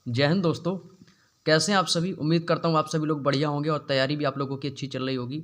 जय हिंद दोस्तों। कैसे हैं आप सभी। उम्मीद करता हूँ आप सभी लोग बढ़िया होंगे और तैयारी भी आप लोगों की अच्छी चल रही होगी।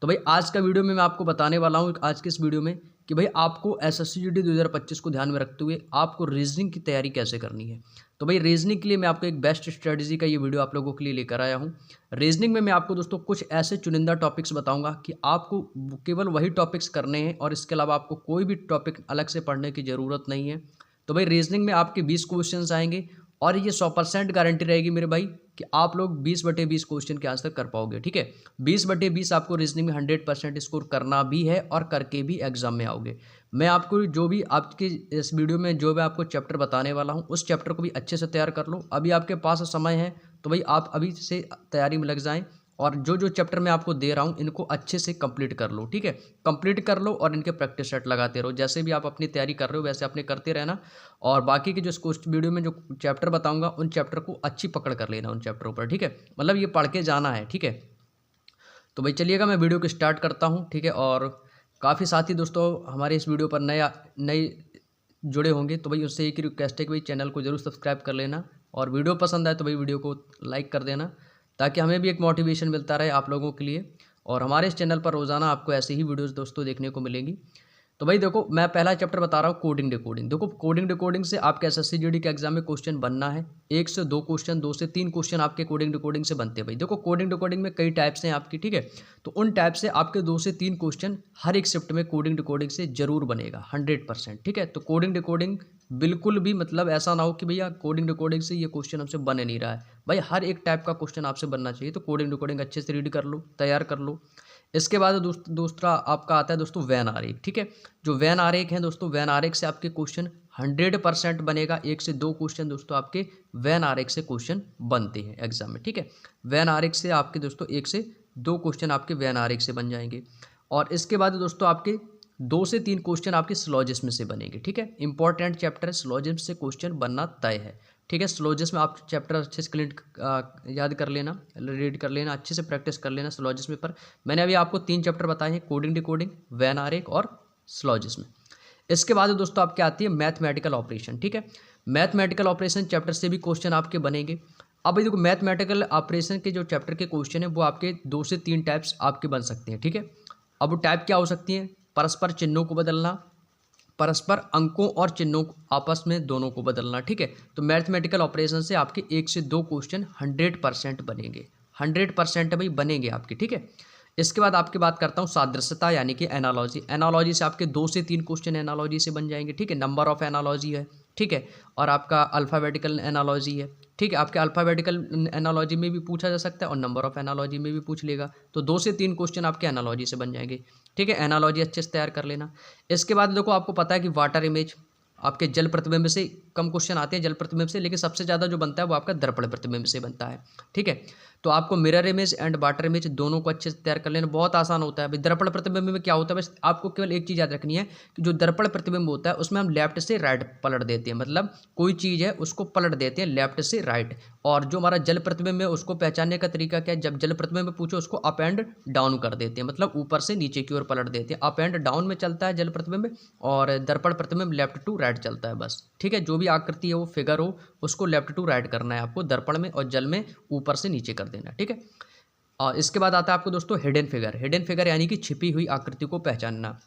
तो भाई आज का वीडियो में मैं आपको बताने वाला हूँ आज के इस वीडियो में कि भाई आपको एसएससी जीडी 2025 को ध्यान में रखते हुए आपको रीजनिंग की तैयारी कैसे करनी है। तो भाई रीजनिंग के लिए मैं आपको एक बेस्ट स्ट्रेटजी का ये वीडियो आप लोगों के लिए लेकर आया हूँ। रीजनिंग में मैं आपको दोस्तों कुछ ऐसे चुनिंदा टॉपिक्स बताऊंगा कि आपको केवल वही टॉपिक्स करने हैं और इसके अलावा आपको कोई भी टॉपिक अलग से पढ़ने की ज़रूरत नहीं है। तो भाई रीजनिंग में आपके 20 क्वेश्चंस आएंगे और ये 100% गारंटी रहेगी मेरे भाई कि आप लोग 20/20 क्वेश्चन के आंसर कर पाओगे। ठीक है, 20/20 आपको रीजनिंग में 100% स्कोर करना भी है और करके भी एग्जाम में आओगे। मैं आपको जो भी आपके इस वीडियो में जो मैं आपको चैप्टर बताने वाला हूँ उस चैप्टर को भी अच्छे से तैयार कर लो। अभी आपके पास समय है तो भाई आप अभी से तैयारी में लग जाएं और जो जो चैप्टर मैं आपको दे रहा हूँ इनको अच्छे से कंप्लीट कर लो। ठीक है, कंप्लीट कर लो और इनके प्रैक्टिस सेट लगाते रहो। जैसे भी आप अपनी तैयारी कर रहे हो वैसे अपने करते रहना और बाकी के जो वीडियो में जो चैप्टर बताऊंगा उन चैप्टर को अच्छी पकड़ कर लेना उन चैप्टरों पर। ठीक है, मतलब ये पढ़ के जाना है। ठीक है, तो भाई चलिएगा मैं वीडियो को स्टार्ट करता हूँ। ठीक है, और काफ़ी साथी दोस्तों हमारे इस वीडियो पर नए जुड़े होंगे तो भाई उससे एक ही रिक्वेस्ट है कि भाई चैनल को जरूर सब्सक्राइब कर लेना और वीडियो पसंद आए तो भाई वीडियो को लाइक कर देना ताकि हमें भी एक मोटिवेशन मिलता रहे आप लोगों के लिए। और हमारे इस चैनल पर रोज़ाना आपको ऐसे ही वीडियोस दोस्तों देखने को मिलेंगी। तो भाई देखो मैं पहला चैप्टर बता रहा हूँ कोडिंग डिकोडिंग। देखो कोडिंग डिकोडिंग से आपके एसएससी जीडी के एग्जाम में क्वेश्चन बनना है। 1 से 2 क्वेश्चन, 2 से 3 क्वेश्चन आपके कोडिंग डिकोडिंग से बनते हैं। भाई देखो कोडिंग डिकोडिंग में कई टाइप्स हैं आपकी। ठीक है, तो उन टाइप से आपके 2 से 3 क्वेश्चन हर एक शिफ्ट में कोडिंग डिकोडिंग से जरूर बनेगा 100%। ठीक है, तो कोडिंग डिकोडिंग बिल्कुल भी मतलब ऐसा ना हो कि भैया कोडिंग डिकोडिंग से ये क्वेश्चन हमसे बन नहीं रहा है। भाई हर एक टाइप का क्वेश्चन आपसे बनना चाहिए। तो कोडिंग डिकोडिंग अच्छे से रीड कर लो, तैयार कर लो। इसके बाद दूसरा आपका आता है दोस्तों वैन आरेख। ठीक है, जो वैन आरेख हैं दोस्तों, वैन आरेख से आपके क्वेश्चन 100% बनेगा। 1 से 2 क्वेश्चन दोस्तों आपके वैन आरेख से क्वेश्चन बनते हैं एग्जाम में। ठीक है, वैन आरेख से आपके दोस्तों 1 से 2 क्वेश्चन आपके वैन आरेख से बन जाएंगे। और इसके बाद दोस्तों आपके 2 से 3 क्वेश्चन आपके सिलोजिज्म से बनेंगे। ठीक है, इंपॉर्टेंट चैप्टर है, सिलोजिज्म से क्वेश्चन बनना तय है। ठीक है, सिलोजिज्म में आप चैप्टर अच्छे से याद कर लेना, रीड कर लेना, अच्छे से प्रैक्टिस कर लेना सिलोजिज्म पर। मैंने अभी आपको 3 चैप्टर बताए हैं, कोडिंग डिकोडिंग, वैन आरेख और सिलोजिज्म। इसके बाद दोस्तों आपके आती है मैथमेटिकल ऑपरेशन। ठीक है, मैथमेटिकल ऑपरेशन चैप्टर से भी क्वेश्चन आपके बनेंगे। अब देखो मैथमेटिकल ऑपरेशन के जो चैप्टर के क्वेश्चन है वो आपके 2 से 3 टाइप्स आपके बन सकते हैं। ठीक है, अब वो टाइप क्या हो सकती हैं, परस्पर चिन्हों को बदलना, परस्पर अंकों और चिन्हों को आपस में दोनों को बदलना। ठीक है, तो मैथमेटिकल ऑपरेशन से आपके 1 से 2 क्वेश्चन 100% बनेंगे, 100% भाई बनेंगे आपके। ठीक है, इसके बाद आपकी बात करता हूँ सादृश्यता यानी कि एनालॉजी। एनालॉजी से आपके 2 से 3 क्वेश्चन एनालॉजी से बन जाएंगे। ठीक है, नंबर ऑफ एनालॉजी है। ठीक है, और आपका अल्फ़ाबेटिकल एनालॉजी है। ठीक है, आपके अल्फ़ाबेटिकल एनालॉजी में भी पूछा जा सकता है और नंबर ऑफ एनालॉजी में भी पूछ लेगा। तो 2 से 3 क्वेश्चन आपके एनालॉजी से बन जाएंगे। ठीक है, एनालॉजी अच्छे से तैयार कर लेना। इसके बाद देखो आपको पता है कि वाटर इमेज आपके जल प्रतिबिंब से कम क्वेश्चन आते हैं जल प्रतिबिंब से, लेकिन सबसे ज़्यादा जो बनता है वो आपका दर्पण प्रतिबिंब से बनता है। ठीक है, तो आपको mirror image and water image दोनों को अच्छे से तैयार कर लेना, बहुत आसान होता है। अभी दर्पण प्रतिबिंब में क्या होता है, बस आपको केवल एक चीज़ याद रखनी है कि जो दर्पण प्रतिबिंब होता है उसमें हम लेफ्ट से राइट पलट देते हैं, मतलब कोई चीज़ है उसको पलट देते हैं लेफ्ट से राइट। और जो हमारा जल प्रतिबिंब है उसको पहचानने का तरीका क्या है, जब जल प्रतिबिंब में पूछो उसको अप एंड डाउन कर देते हैं, मतलब ऊपर से नीचे की ओर पलट देते हैं। अप एंड डाउन में चलता है जल प्रतिबिंब और दर्पण प्रतिबिंब लेफ्ट टू राइट चलता है बस। ठीक है, जो भी आकृति है वो फिगर हो उसको लेफ्ट टू राइट करना है आपको दर्पण में, और जल में ऊपर से नीचे कर देना। ठीक है, और इसके बाद आता है आपको दोस्तों हिडन फिगर। हिडन फिगर यानी कि छिपी हुई आकृति को पहचानना।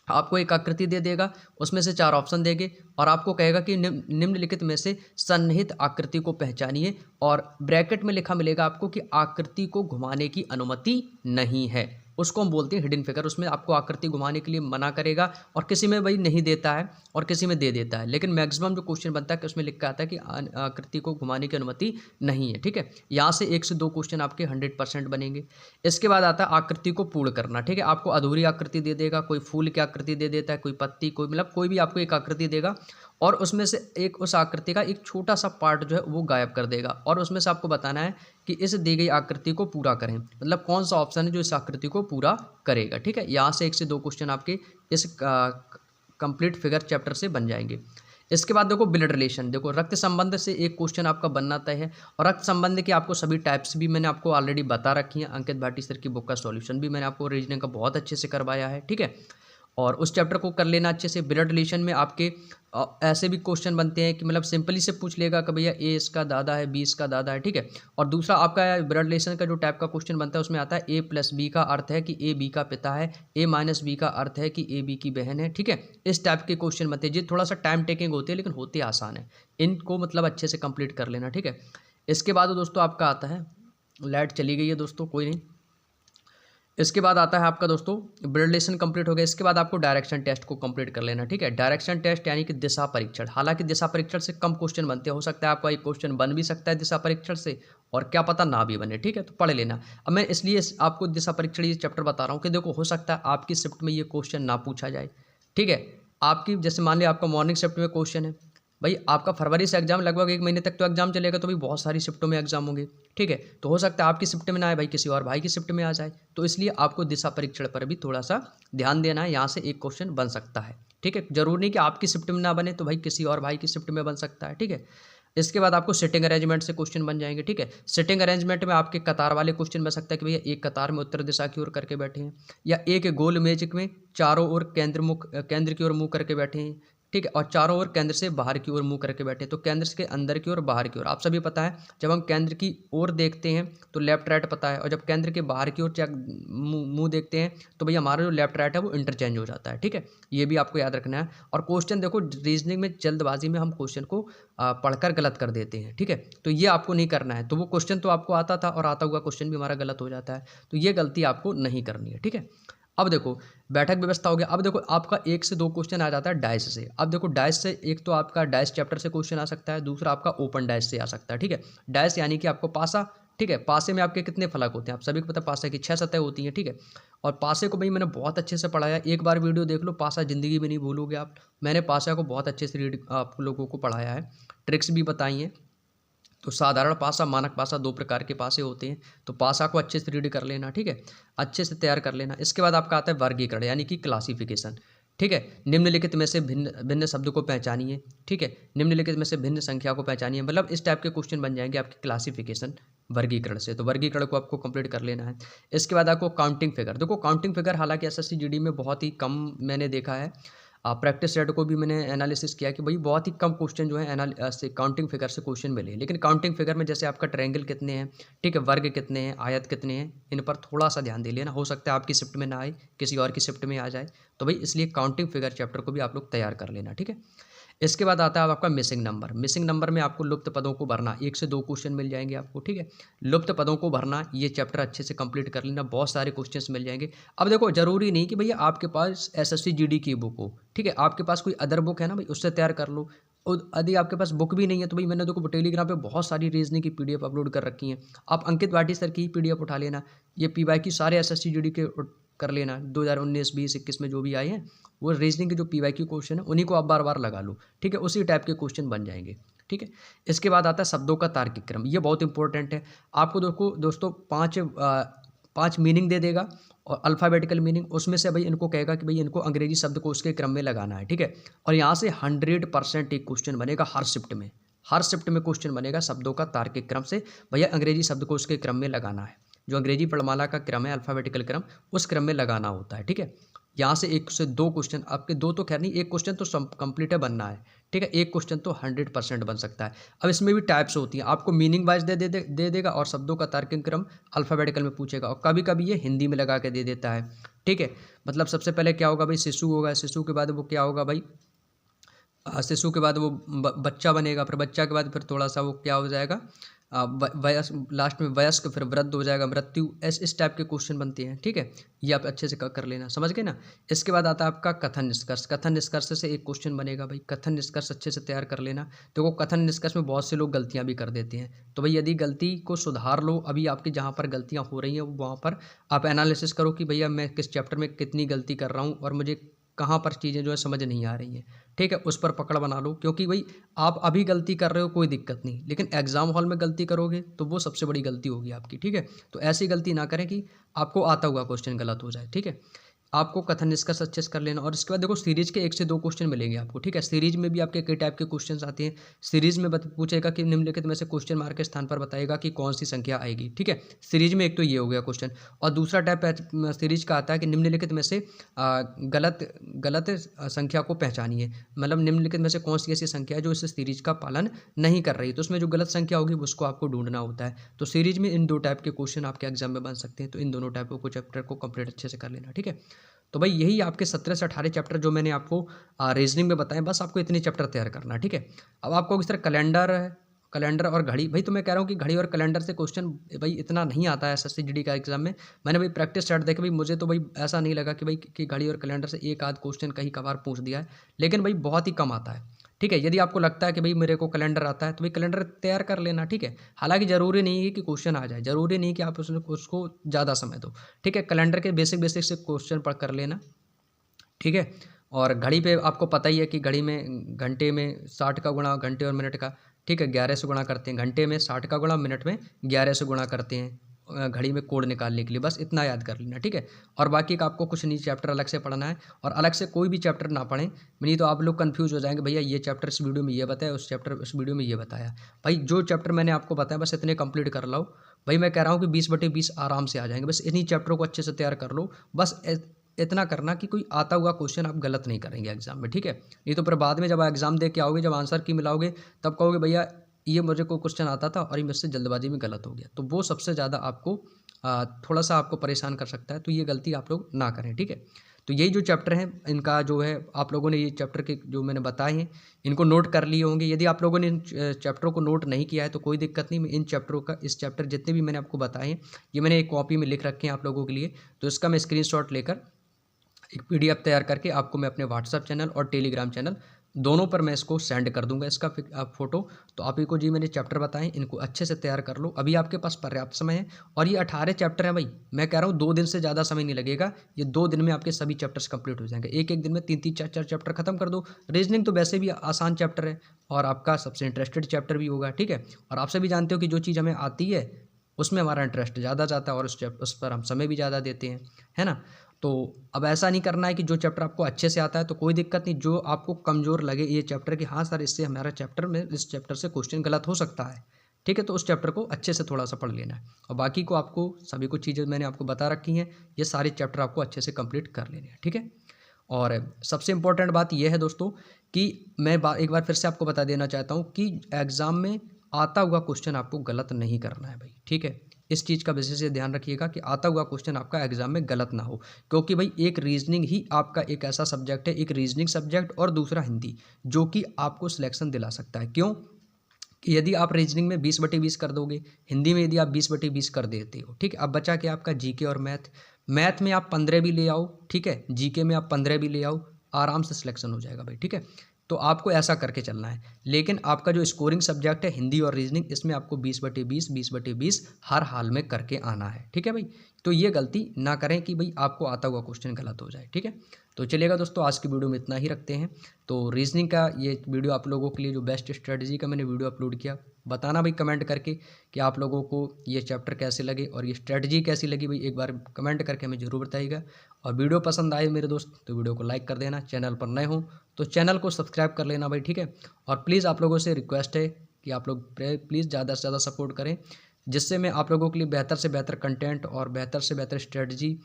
आपको एक आकृति दे देगा, उसमें से 4 ऑप्शन देंगे और आपको कहेगा कि निम्नलिखित में से सन्निहित आकृति को पहचानिए, और ब्रैकेट में लिखा मिलेगा आपको कि आकृति को घुमाने की अनुमति नहीं है, उसको हम बोलते हैं हिडन फिगर। उसमें आपको आकृति घुमाने के लिए मना करेगा और किसी में भाई नहीं देता है और किसी में दे देता है, लेकिन मैक्सिमम जो क्वेश्चन बनता है कि उसमें लिख के आता है कि आकृति को घुमाने की अनुमति नहीं है। ठीक है, यहाँ से 1 से 2 क्वेश्चन आपके 100% बनेंगे। इसके बाद आता है आकृति को पूर्ण करना। ठीक है, आपको अधूरी आकृति दे देगा, कोई फूल की आकृति दे देता है, कोई पत्ती, कोई मतलब कोई भी आपको एक आकृति देगा और उसमें से एक उस आकृति का एक छोटा सा पार्ट जो है वो गायब कर देगा और उसमें से आपको बताना है कि इस दी गई आकृति को पूरा करें, मतलब कौन सा ऑप्शन है जो इस आकृति को पूरा करेगा। ठीक है, यहाँ से 1 से 2 क्वेश्चन आपके इस कंप्लीट फिगर चैप्टर से बन जाएंगे। इसके बाद देखो ब्लड रिलेशन। देखो रक्त संबंध से एक क्वेश्चन आपका बनना तय है और रक्त संबंध के आपको सभी टाइप्स भी मैंने आपको ऑलरेडी बता रखी हैं। अंकित भाटी सर की बुक का सॉल्यूशन भी मैंने आपको रीजनिंग का बहुत अच्छे से करवाया है। ठीक है, और उस चैप्टर को कर लेना अच्छे से। ब्लड रिलेशन में आपके ऐसे भी क्वेश्चन बनते हैं कि मतलब सिंपली से पूछ लेगा कि भैया ए इसका दादा है, बी इसका दादा है, ठीक है। और दूसरा आपका ब्लड रिलेशन का जो टाइप का क्वेश्चन बनता है उसमें आता है ए प्लस बी का अर्थ है कि ए बी का पिता है, ए माइनस बी का अर्थ है कि ए बी की बहन है, ठीक है। इस टाइप के क्वेश्चन बनते हैं, ये थोड़ा सा टाइम टेकिंग होते हैं लेकिन होते आसान है। इनको मतलब अच्छे से कंप्लीट कर लेना, ठीक है। इसके बाद दोस्तों आपका आता है, लाइट चली गई है दोस्तों, कोई नहीं। इसके बाद आता है आपका दोस्तों ब्लड रिलेशन कंप्लीट हो गया। इसके बाद आपको डायरेक्शन टेस्ट को कंप्लीट कर लेना, ठीक है। डायरेक्शन टेस्ट यानी कि दिशा परीक्षण। हालांकि दिशा परीक्षण से कम क्वेश्चन बनते हैं, हो सकता है आपका एक क्वेश्चन बन भी सकता है दिशा परीक्षण से, और क्या पता ना भी बने, ठीक है। तो पढ़ लेना। अब मैं इसलिए आपको दिशा परीक्षण ये चैप्टर बता रहा हूँ कि देखो हो सकता है आपकी शिफ्ट में ये क्वेश्चन ना पूछा जाए, ठीक है। आपकी जैसे मान लिया आपका मॉर्निंग शिफ्ट में क्वेश्चन है, भाई आपका फरवरी से एग्जाम, लगभग 1 महीने तक तो एग्जाम चलेगा, तो भाई बहुत सारी शिफ्टों में एग्जाम होंगे, ठीक है। तो हो सकता है आपकी शिफ्ट में ना आए भाई, किसी और भाई की शिफ्ट में आ जाए, तो इसलिए आपको दिशा परीक्षण पर भी थोड़ा सा ध्यान देना है। यहाँ से एक क्वेश्चन बन सकता है, ठीक है। जरूर नहीं कि आपकी शिफ्ट में ना बने, तो भाई किसी और भाई की शिफ्ट में बन सकता है, ठीक है। इसके बाद आपको सिटिंग अरेंजमेंट से क्वेश्चन बन जाएंगे, ठीक है। सिटिंग अरेंजमेंट में आपके कतार वाले क्वेश्चन बन सकता है कि भैया एक कतार में उत्तर दिशा की ओर करके बैठे हैं, या एक गोल इमेज में चारों ओर केंद्र की ओर मुंह करके बैठे हैं, ठीक है। और चारों ओर केंद्र से बाहर की ओर मुंह करके बैठे, तो केंद्र के अंदर की ओर बाहर की ओर आप सभी पता है, जब हम केंद्र की ओर देखते हैं तो लेफ्ट राइट पता है, और जब केंद्र के बाहर की ओर मुंह देखते हैं तो भैया हमारा जो लेफ्ट राइट है वो इंटरचेंज हो जाता है, ठीक है। ये भी आपको याद रखना है। और क्वेश्चन देखो, रीजनिंग में जल्दबाजी में हम क्वेश्चन को पढ़कर गलत कर देते हैं, ठीक है। तो ये आपको नहीं करना है। तो वो क्वेश्चन तो आपको आता था और आता हुआ क्वेश्चन भी हमारा गलत हो जाता है, तो ये गलती आपको नहीं करनी है, ठीक है। अब देखो बैठक व्यवस्था हो गया। अब देखो आपका 1 से 2 क्वेश्चन आ जाता है डाइस से। अब देखो डाइस से एक तो आपका डाइस चैप्टर से क्वेश्चन आ सकता है, दूसरा आपका ओपन डाइस से आ सकता है, ठीक है। डाइस यानी कि आपको पासा, ठीक है। पासे में आपके कितने फलक होते हैं, आप सभी को पता है पासे की 6 सतह होती हैं, ठीक है। और पासे को भाई मैंने बहुत अच्छे से पढ़ाया, एक बार वीडियो देख लो, पासा जिंदगी में नहीं भूलोगे आप। मैंने पासा को बहुत अच्छे से आप लोगों को पढ़ाया है, ट्रिक्स भी बताई हैं। तो साधारण पासा, मानक पासा, 2 प्रकार के पासे होते हैं। तो पासा को अच्छे से रीड कर लेना, ठीक है, अच्छे से तैयार कर लेना। इसके बाद आपका आता है वर्गीकरण यानी कि क्लासिफिकेशन, ठीक है। निम्नलिखित में से भिन्न भिन्न शब्द को पहचानिए, ठीक है। निम्नलिखित में से भिन्न संख्या को पहचानिए, मतलब इस टाइप के क्वेश्चन बन जाएंगे आपके क्लासिफिकेशन वर्गीकरण से। तो वर्गीकरण को आपको कंप्लीट कर लेना है। इसके बाद आपको काउंटिंग फिगर, देखो काउंटिंग फिगर हालांकि एसएससी जीडी में बहुत ही कम मैंने देखा है। प्रैक्टिस सेट को भी मैंने एनालिसिस किया कि भाई बहुत ही कम क्वेश्चन जो है से काउंटिंग फिगर से क्वेश्चन मिले। लेकिन काउंटिंग फिगर में जैसे आपका ट्रायंगल कितने हैं, ठीक है, वर्ग कितने हैं, आयत कितने हैं, इन पर थोड़ा सा ध्यान दे लेना। हो सकता है आपकी शिफ्ट में ना आए, किसी और की शिफ्ट में आ जाए, तो भाई इसलिए काउंटिंग फिगर चैप्टर को भी आप लोग तैयार कर लेना, ठीक है। इसके बाद आता है आपका मिसिंग नंबर। मिसिंग नंबर में आपको लुप्त पदों को भरना, 1 से 2 क्वेश्चन मिल जाएंगे आपको, ठीक है। लुप्त पदों को भरना, ये चैप्टर अच्छे से कंप्लीट कर लेना, बहुत सारे क्वेश्चंस मिल जाएंगे। अब देखो जरूरी नहीं कि भैया आपके पास एसएससी जीडी की बुक हो, ठीक है। आपके पास कोई अदर बुक है ना भाई, उससे तैयार कर लो। और यदि आपके पास बुक भी नहीं है तो भाई मैंने देखो टेलीग्राम पे बहुत सारी रीजनिंग की पीडीएफ अपलोड कर रखी हैं। आप अंकित भाटी सर की पीडीएफ उठा लेना, ये पीवाई की सारे एसएससी जीडी के कर लेना, 2019, 20, 21 में जो भी आए हैं वो रीजनिंग के जो पीवाई की क्वेश्चन है उन्हीं को आप बार बार लगा लो, ठीक है। उसी टाइप के क्वेश्चन बन जाएंगे, ठीक है। इसके बाद आता है शब्दों का तार्किक क्रम, ये बहुत इंपॉर्टेंट है। आपको दोस्तों 5 मीनिंग दे देगा और अल्फ़ाबेटिकल मीनिंग, उसमें से भाई इनको कहेगा कि भाई इनको अंग्रेजी शब्द को उसके क्रम में लगाना है, ठीक है। और यहाँ से 100% एक क्वेश्चन बनेगा हर शिफ्ट में, हर शिफ्ट में क्वेश्चन बनेगा शब्दों का तार्किक क्रम से। भैया अंग्रेजी शब्द को उसके क्रम में लगाना है, जो अंग्रेजी वर्णमाला का क्रम है, अल्फ़ाबेटिकल क्रम, उस क्रम में लगाना होता है, ठीक है। यहाँ से 1 से 2 क्वेश्चन, आपके 2 तो खैर नहीं, 1 क्वेश्चन तो कंप्लीट है बनना है, ठीक है। 1 क्वेश्चन तो 100% बन सकता है। अब इसमें भी टाइप्स होती हैं, आपको मीनिंग वाइज दे देगा और शब्दों का तार्किक क्रम अल्फ़ाबेटिकल में पूछेगा, और कभी कभी ये हिंदी में लगा के दे देता है, ठीक है। मतलब सबसे पहले क्या होगा भाई, शिशु होगा, शिशु के बाद वो क्या होगा भाई, शिशु के बाद वो बच्चा बनेगा, फिर बच्चा के बाद फिर थोड़ा सा वो क्या हो जाएगा, वयस्क, लास्ट में वयस्क, फिर वृद्ध हो जाएगा, मृत्यु, इस टाइप के क्वेश्चन बनते हैं, ठीक है। ये आप अच्छे से कर लेना, समझ गए ना। इसके बाद आता है आपका कथन निष्कर्ष। कथन निष्कर्ष से एक क्वेश्चन बनेगा भाई, कथन निष्कर्ष अच्छे से तैयार कर लेना। देखो कथन निष्कर्ष में बहुत से लोग गलतियां भी कर देते हैं, तो भाई यदि गलती को सुधार लो, अभी आपकी जहाँ पर गलतियाँ हो रही हैं वहाँ पर आप एनालिसिस करो कि भैया मैं किस चैप्टर में कितनी गलती कर रहा हूँ और मुझे कहाँ पर चीज़ें जो है समझ नहीं आ रही हैं, ठीक है। उस पर पकड़ बना लो, क्योंकि भाई आप अभी गलती कर रहे हो कोई दिक्कत नहीं, लेकिन एग्जाम हॉल में गलती करोगे तो वो सबसे बड़ी गलती होगी आपकी, ठीक है। तो ऐसी गलती ना करें कि आपको आता हुआ क्वेश्चन गलत हो जाए, ठीक है। आपको कथन निष्कर्ष अच्छे से कर लेना। और इसके बाद देखो सीरीज के 1 से 2 क्वेश्चन मिलेंगे आपको, ठीक है। सीरीज में भी आपके कई टाइप के क्वेश्चन आते हैं। सीरीज में पूछेगा कि निम्नलिखित में से क्वेश्चन मार्क के स्थान पर बताएगा कि कौन सी संख्या आएगी, ठीक है। सीरीज में एक तो ये हो गया क्वेश्चन। और दूसरा टाइप सीरीज का आता है कि निम्नलिखित में से गलत संख्या को पहचानिए, मतलब निम्नलिखित में से कौन सी ऐसी संख्या है जो इस सीरीज का पालन नहीं कर रही है, तो उसमें जो गलत संख्या होगी उसको आपको ढूंढना होता है। तो सीरीज में इन 2 टाइप के क्वेश्चन आपके एग्जाम में बन सकते हैं, तो इन दोनों टाइपों को चैप्टर को कंप्लीट अच्छे से कर लेना, ठीक है। तो भाई यही आपके 17 से 18 चैप्टर जो मैंने आपको रीजनिंग में बताए, बस आपको इतने चैप्टर तैयार करना, ठीक है। अब आपको इस तरह कैलेंडर और घड़ी, भाई तो मैं कह रहा हूँ कि घड़ी और कैलेंडर से क्वेश्चन भाई इतना नहीं आता है एसएससी जीडी का एग्जाम में। मैंने भाई प्रैक्टिस सेट देखे, भाई मुझे तो भाई ऐसा नहीं लगा कि भाई कि घड़ी और कैलेंडर से एक आध क्वेश्चन कहीं कभार पूछ दिया है, लेकिन भाई बहुत ही कम आता है, ठीक है। यदि आपको लगता है कि भाई मेरे को कैलेंडर आता है तो भाई कैलेंडर तैयार कर लेना, ठीक है। हालांकि जरूरी नहीं है कि क्वेश्चन आ जाए, जरूरी नहीं कि आप उसको ज़्यादा समय दो, ठीक है। कैलेंडर के बेसिक से क्वेश्चन पढ़ कर लेना, ठीक है। और घड़ी पे आपको पता ही है कि घड़ी में घंटे में 60 का गुणा घंटे और मिनट का, ठीक है, 11 से गुणा करते हैं। घंटे में 60 का गुणा, मिनट में 11 से गुणा करते हैं घड़ी में कोड निकालने के लिए, बस इतना याद कर लेना, ठीक है। और बाकी का आपको कुछ नहीं चैप्टर अलग से पढ़ना है, और अलग से कोई भी चैप्टर ना पढ़ें, नहीं तो आप लोग कंफ्यूज हो जाएंगे, भैया ये चैप्टर इस वीडियो में ये बताया, उस चैप्टर इस वीडियो में ये बताया। भाई जो चैप्टर मैंने आपको बताया बस इतने कंप्लीट कर लो। भाई मैं कह रहा हूँ कि 20/20 आराम से आ जाएंगे, बस इन्हीं चैप्टरों को अच्छे से तैयार कर लो। बस इतना करना कि कोई आता हुआ क्वेश्चन आप गलत नहीं करेंगे एग्जाम में, ठीक है। नहीं तो फिर बाद में जब एग्जाम दे के आओगे, जब आंसर की मिलाओगे, तब कहोगे भैया ये मुझे कोई क्वेश्चन आता था और ये मुझसे जल्दबाजी में गलत हो गया, तो वो सबसे ज़्यादा आपको थोड़ा सा आपको परेशान कर सकता है। तो ये गलती आप लोग ना करें, ठीक है। तो यही जो चैप्टर हैं इनका जो है, आप लोगों ने ये चैप्टर के जो मैंने बताए हैं इनको नोट कर लिए होंगे। यदि आप लोगों ने इन चैप्टरों को नोट नहीं किया है तो कोई दिक्कत नहीं, मैं इन चैप्टरों का, इस चैप्टर जितने भी मैंने आपको बताए हैं ये मैंने एक कॉपी में लिख रखे हैं आप लोगों के लिए, तो इसका मैं स्क्रीनशॉट लेकर एक PDF तैयार करके आपको मैं अपने व्हाट्सअप चैनल और टेलीग्राम चैनल दोनों पर मैं इसको सेंड कर दूंगा, इसका आप फोटो। तो आप इनको जी मैंने चैप्टर बताएं, इनको अच्छे से तैयार कर लो, अभी आपके पास पर्याप्त समय है। और ये 18 चैप्टर हैं भाई, मैं कह रहा हूँ 2 दिन से ज़्यादा समय नहीं लगेगा, ये 2 दिन में आपके सभी चैप्टर्स कंप्लीट हो जाएंगे। एक एक दिन में 3-3 4-4 चैप्टर खत्म कर दो। रीजनिंग तो वैसे भी आसान चैप्टर है और आपका सबसे इंटरेस्टेड चैप्टर भी होगा, ठीक है। और आप सभी जानते हो कि जो चीज़ हमें आती है उसमें हमारा इंटरेस्ट ज़्यादा जाता है और उस पर हम समय भी ज़्यादा देते हैं, है ना। तो अब ऐसा नहीं करना है कि जो चैप्टर आपको अच्छे से आता है तो कोई दिक्कत नहीं, जो आपको कमज़ोर लगे ये चैप्टर कि हाँ सर इससे हमारा चैप्टर में, इस चैप्टर से क्वेश्चन गलत हो सकता है, ठीक है, तो उस चैप्टर को अच्छे से थोड़ा सा पढ़ लेना है। और बाकी को आपको सभी कुछ चीज़ें मैंने आपको बता रखी हैं, ये सारे चैप्टर आपको अच्छे से कंप्लीट कर लेने हैं, ठीक है। और सबसे इम्पोर्टेंट बात यह है दोस्तों कि मैं एक बार फिर से आपको बता देना चाहता हूँ कि एग्ज़ाम में आता हुआ क्वेश्चन आपको गलत नहीं करना है भाई, ठीक है। इस चीज़ का विशेष ध्यान रखिएगा कि आता हुआ क्वेश्चन आपका एग्जाम में गलत ना हो, क्योंकि भाई एक रीजनिंग ही आपका एक ऐसा सब्जेक्ट है, एक रीजनिंग सब्जेक्ट और दूसरा हिंदी, जो कि आपको सिलेक्शन दिला सकता है। क्यों कि यदि आप रीजनिंग में 20/20 कर दोगे, हिंदी में यदि आप 20/20 कर देते हो, ठीक है, अब बचा कि आपका जीके और मैथ में आप 15 भी ले आओ, ठीक है, जीके में आप 15 भी ले आओ, आराम से सिलेक्शन हो जाएगा भाई, ठीक है। तो आपको ऐसा करके चलना है। लेकिन आपका जो स्कोरिंग सब्जेक्ट है हिंदी और रीजनिंग, इसमें आपको 20/20 हर हाल में करके आना है, ठीक है भाई। तो ये गलती ना करें कि भाई आपको आता हुआ क्वेश्चन गलत हो जाए, ठीक है। तो चलिएगा दोस्तों, आज की वीडियो में इतना ही रखते हैं। तो रीजनिंग का ये वीडियो आप लोगों के लिए जो बेस्ट स्ट्रेटजी का मैंने वीडियो अपलोड किया, बताना भाई कमेंट करके कि आप लोगों को ये चैप्टर कैसे लगे और ये स्ट्रेटजी कैसी लगी, भाई एक बार कमेंट करके हमें ज़रूर बताइएगा। और वीडियो पसंद आए मेरे दोस्त तो वीडियो को लाइक कर देना, चैनल पर नए हो तो चैनल को सब्सक्राइब कर लेना भाई, ठीक है। और प्लीज़ आप लोगों से रिक्वेस्ट है कि आप लोग प्लीज़ ज़्यादा से ज़्यादा सपोर्ट करें, जिससे मैं आप लोगों के लिए बेहतर से बेहतर कंटेंट और बेहतर से बेहतर स्ट्रेटजी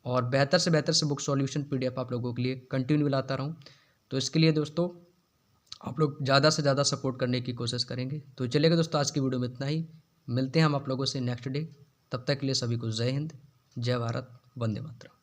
और बेहतर से बुक सॉल्यूशन PDF आप लोगों के लिए कंटिन्यू लाता रहूँ। तो इसके लिए दोस्तों आप लोग ज़्यादा से ज़्यादा सपोर्ट करने की कोशिश करेंगे। तो चलिएगा दोस्तों, आज की वीडियो में इतना ही, मिलते हैं हम आप लोगों से नेक्स्ट डे। तब तक के लिए सभी को जय हिंद, जय भारत, वंदे मातरम।